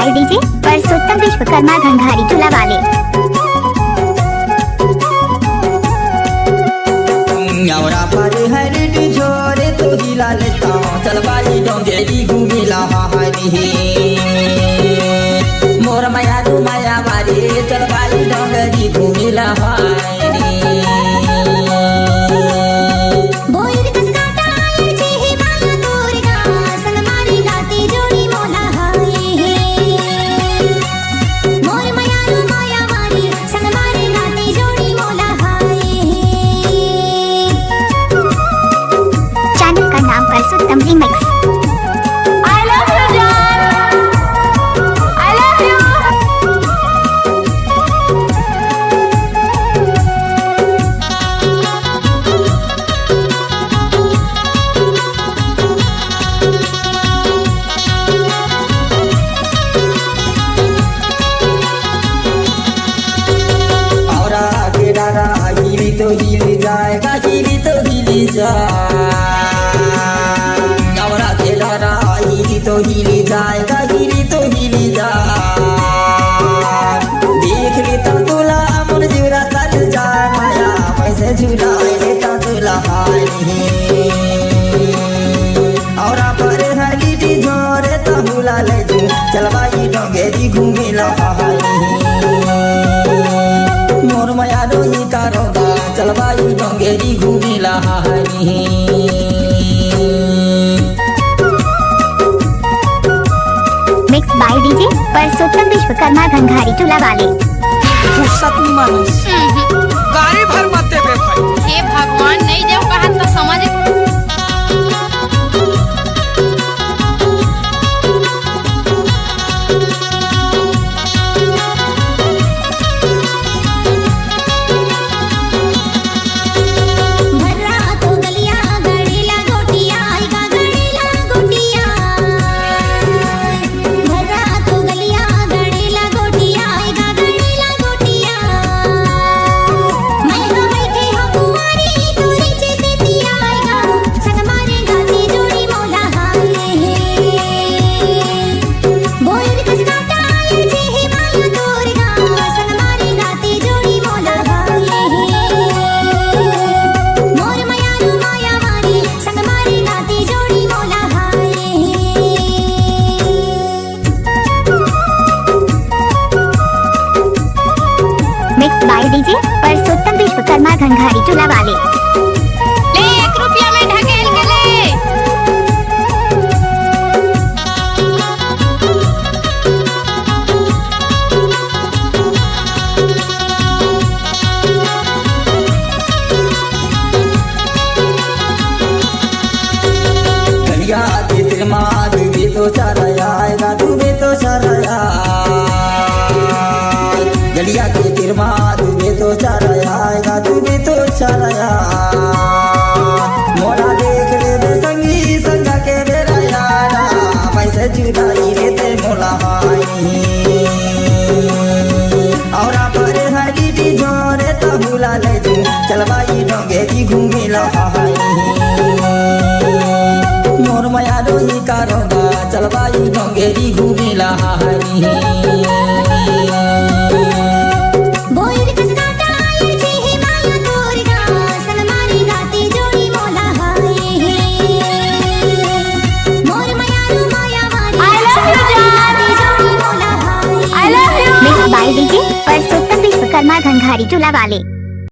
Bye DJ Parsottam Vishwakarma Ghanghari चूल्हा वाले। औरा पर हरिट झोरे तो हिला लेता चल बाई डोंगेरी घूमिला हरी मोर माया दू माया मारी चल बाई डोंगेरी घूमिला हरी Parsottam remix. I love you, John. I love you. और आगे डारा हिली तो हिल जाएगा हिली तो हिली जाए तो हिली जाएगा हिली तो हिली जा देख लेता तुला मन जुरा तल जा माया पैसे झुलाए लेता तुला और पर हरी झोरे तो भूला ले जू चलवाई डोंगेरी घूमिला मोर माया डोही कारोगा चलवाई डोंगेरी घूमिला mix by DJ Parsottam Vishwakarma Ghanghari चूल्हा वाले। गाड़ी भर मत दे बे भाई। हे भगवान नहीं देव कहा तो समझ। Mix by DJ Parsottam Vishwakarma Ghanghari चूल्हा वाले। ले 1 रुपया में ढकेल के ले। गलिया तेरे माँ भी तो चला आएगा तू भी तो चला गलिया के तिरमा तू भी तो चला आएगा तू भी तो चला मोरा देख ले दे संगी संगा के बेरा यारा पैसे जुदाई लेते मोला और पर हरी झोरे तो भूला ले जू चलवाई डोंगेरी घूमिला मोर माया डोही कारोगा चलवाई डोंगेरी घूमिला mix by DJ Parsottam Vishwakarma Ghanghari चूल्हा वाले।